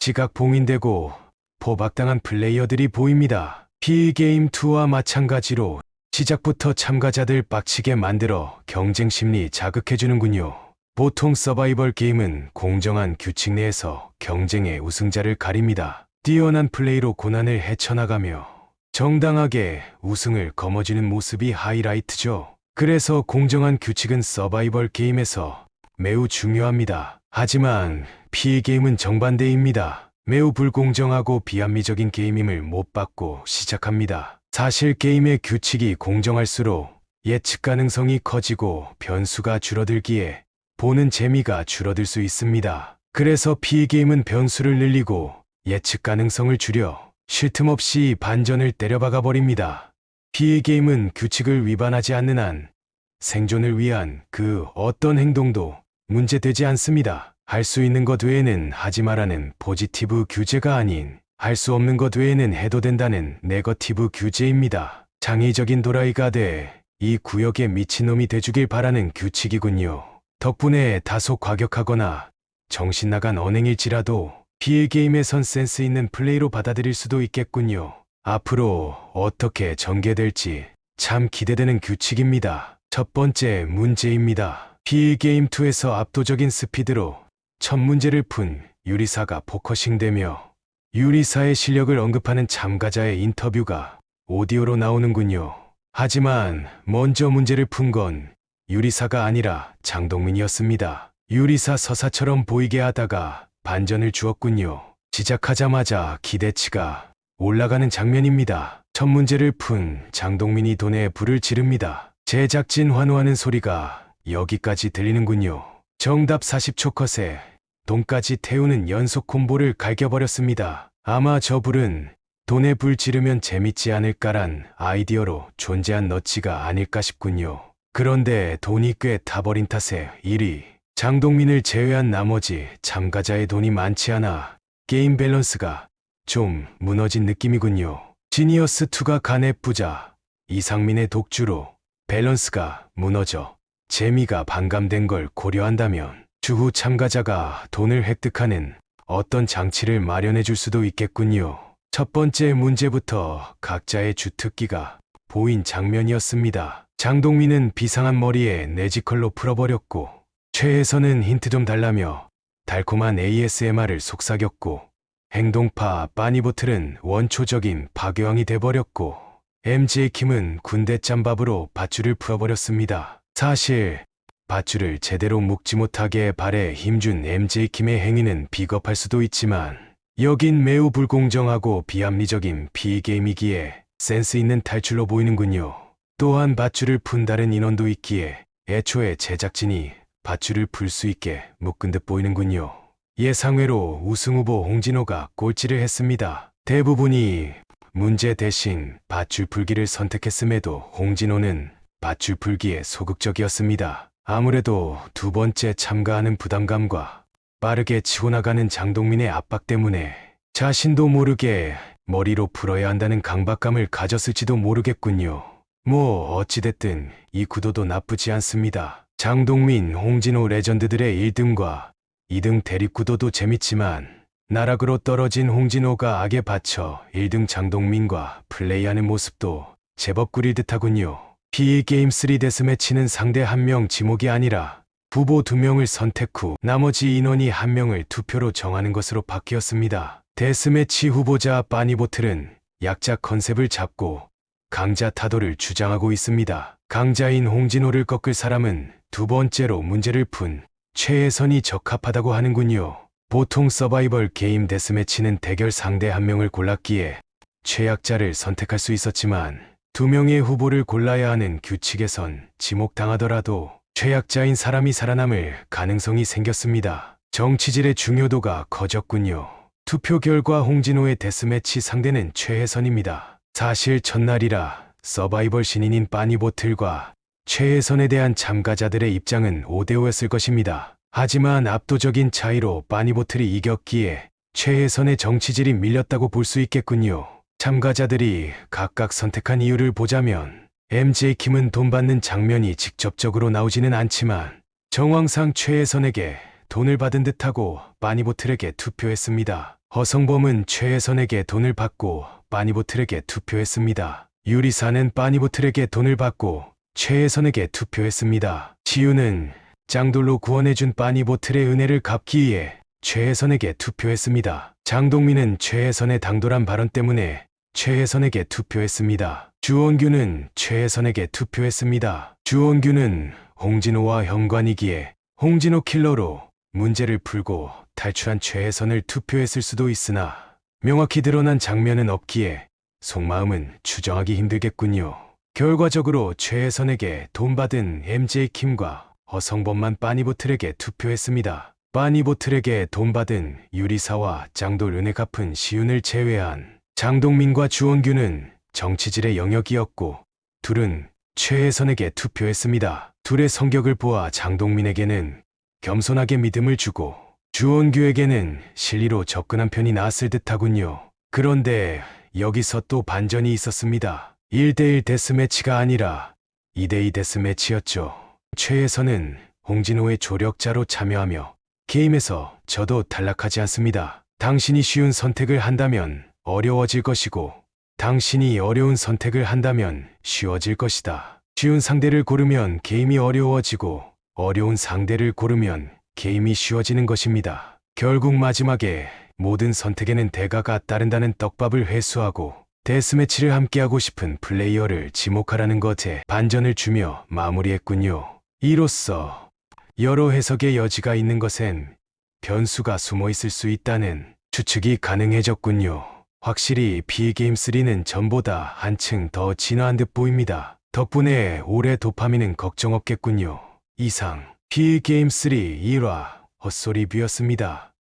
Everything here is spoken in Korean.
지각 봉인되고 포박당한 플레이어들이 보입니다. PGame2와 마찬가지로 시작부터 참가자들 빡치게 만들어 경쟁 심리 자극해주는군요. 보통 서바이벌 게임은 공정한 규칙 내에서 경쟁의 우승자를 가립니다. 뛰어난 플레이로 고난을 헤쳐나가며 정당하게 우승을 거머쥐는 모습이 하이라이트죠. 그래서 공정한 규칙은 서바이벌 게임에서 매우 중요합니다. 하지만 PGame은 정반대입니다. 매우 불공정하고 비합리적인 게임임을 못 받고 시작합니다. 사실 게임의 규칙이 공정할수록 예측 가능성이 커지고 변수가 줄어들기에 보는 재미가 줄어들 수 있습니다. 그래서 PGame은 변수를 늘리고 예측 가능성을 줄여 쉴 틈 없이 반전을 때려박아 버립니다. PGame은 규칙을 위반하지 않는 한 생존을 위한 그 어떤 행동도 문제되지 않습니다. 할 수 있는 것 외에는 하지 말라는 포지티브 규제가 아닌 할 수 없는 것 외에는 해도 된다는 네거티브 규제입니다. 창의적인 도라이가 돼 이 구역에 미친놈이 돼주길 바라는 규칙이군요. 덕분에 다소 과격하거나 정신나간 언행일지라도 PGame에선 센스 있는 플레이로 받아들일 수도 있겠군요. 앞으로 어떻게 전개될지 참 기대되는 규칙입니다. 첫 번째 문제입니다. PGame2에서 압도적인 스피드로 첫 문제를 푼 유리사가 포커싱되며 유리사의 실력을 언급하는 참가자의 인터뷰가 오디오로 나오는군요. 하지만 먼저 문제를 푼 건 유리사가 아니라 장동민이었습니다. 유리사 서사처럼 보이게 하다가 반전을 주었군요. 시작하자마자 기대치가 올라가는 장면입니다. 첫 문제를 푼 장동민이 돈에 불을 지릅니다. 제작진 환호하는 소리가 여기까지 들리는군요. 정답 40초 컷에 돈까지 태우는 연속 콤보를 갈겨버렸습니다. 아마 저 불은 돈에 불 지르면 재밌지 않을까란 아이디어로 존재한 너치가 아닐까 싶군요. 그런데 돈이 꽤 타버린 탓에 1위 장동민을 제외한 나머지 참가자의 돈이 많지 않아 게임 밸런스가 좀 무너진 느낌이군요. 지니어스2가 간의 부자 이상민의 독주로 밸런스가 무너져 재미가 반감된 걸 고려한다면 추후 참가자가 돈을 획득하는 어떤 장치를 마련해 줄 수도 있겠군요. 첫 번째 문제부터 각자의 주특기가 보인 장면이었습니다. 장동민은 비상한 머리에 내지컬로 풀어버렸고 최혜선은 힌트 좀 달라며 달콤한 ASMR을 속삭였고 행동파 빠니보틀은 원초적인 파괴왕이 돼버렸고 MJ킴은 군대 짬밥으로 밧줄을 풀어버렸습니다. 사실 밧줄을 제대로 묶지 못하게 발에 힘준 MJ킴의 행위는 비겁할 수도 있지만 여긴 매우 불공정하고 비합리적인 PGame이기에 센스 있는 탈출로 보이는군요. 또한 밧줄을 푼 다른 인원도 있기에 애초에 제작진이 밧줄을 풀 수 있게 묶은 듯 보이는군요. 예상외로 우승후보 홍진호가 꼴찌를 했습니다. 대부분이 문제 대신 밧줄 풀기를 선택했음에도 홍진호는 밧줄 풀기에 소극적이었습니다. 아무래도 두 번째 참가하는 부담감과 빠르게 치고 나가는 장동민의 압박 때문에 자신도 모르게 머리로 풀어야 한다는 강박감을 가졌을지도 모르겠군요. 뭐 어찌됐든 이 구도도 나쁘지 않습니다. 장동민, 홍진호 레전드들의 1등과 2등 대립구도도 재밌지만 나락으로 떨어진 홍진호가 악에 받쳐 1등 장동민과 플레이하는 모습도 제법 꾸릴 듯하군요. PGame3 데스매치는 상대 1명 지목이 아니라 후보 2명을 선택 후 나머지 인원이 1명을 투표로 정하는 것으로 바뀌었습니다. 데스매치 후보자 빠니보틀은 약자 컨셉을 잡고 강자 타도를 주장하고 있습니다. 강자인 홍진호를 꺾을 사람은 두 번째로 문제를 푼 최혜선이 적합하다고 하는군요. 보통 서바이벌 게임 데스매치는 대결 상대 1명을 골랐기에 최약자를 선택할 수 있었지만 2명의 후보를 골라야 하는 규칙에선 지목당하더라도 최약자인 사람이 살아남을 가능성이 생겼습니다. 정치질의 중요도가 커졌군요. 투표 결과 홍진호의 데스매치 상대는 최혜선입니다. 사실 첫날이라 서바이벌 신인인 빠니보틀과 최혜선에 대한 참가자들의 입장은 5대5였을 것입니다. 하지만 압도적인 차이로 빠니보틀이 이겼기에 최혜선의 정치질이 밀렸다고 볼 수 있겠군요. 참가자들이 각각 선택한 이유를 보자면 MJ킴은 돈 받는 장면이 직접적으로 나오지는 않지만 정황상 최혜선에게 돈을 받은 듯하고 빠니보틀에게 투표했습니다. 허성범은 최혜선에게 돈을 받고 빠니보틀에게 투표했습니다. 유리사는 빠니보틀에게 돈을 받고 최혜선에게 투표했습니다. 지우는 짱돌로 구원해준 빠니보틀의 은혜를 갚기 위해 최혜선에게 투표했습니다. 장동민은 최혜선의 당돌한 발언 때문에 최혜선에게 투표했습니다. 주원규는 최혜선에게 투표했습니다. 주원규는 홍진호와 현관이기에 홍진호 킬러로 문제를 풀고 탈출한 최혜선을 투표했을 수도 있으나 명확히 드러난 장면은 없기에 속마음은 추정하기 힘들겠군요. 결과적으로 최혜선에게 돈 받은 MJ킴과 허성범만 빠니보틀에게 투표했습니다. 빠니보틀에게 돈 받은 유리사와 짱돌 은혜 갚은 시윤을 제외한 장동민과 주원규는 정치질의 영역이었고 둘은 최혜선에게 투표했습니다. 둘의 성격을 보아 장동민에게는 겸손하게 믿음을 주고 주원규에게는 실리로 접근한 편이 나았을 듯하군요. 그런데 여기서 또 반전이 있었습니다. 1대1 데스매치가 아니라 2대2 데스매치였죠. 최혜선은 홍진호의 조력자로 참여하며 게임에서 저도 탈락하지 않습니다. 당신이 쉬운 선택을 한다면 어려워질 것이고 당신이 어려운 선택을 한다면 쉬워질 것이다. 쉬운 상대를 고르면 게임이 어려워지고 어려운 상대를 고르면 게임이 쉬워지는 것입니다. 결국 마지막에 모든 선택에는 대가가 따른다는 떡밥을 회수하고 데스매치를 함께하고 싶은 플레이어를 지목하라는 것에 반전을 주며 마무리했군요. 이로써 여러 해석의 여지가 있는 것엔 변수가 숨어 있을 수 있다는 추측이 가능해졌군요. 확실히 P게임3는 전보다 한층 더 진화한 듯 보입니다. 덕분에 올해 도파민은 걱정 없겠군요. 이상 P게임3 1화 헛소리뷰였습니다.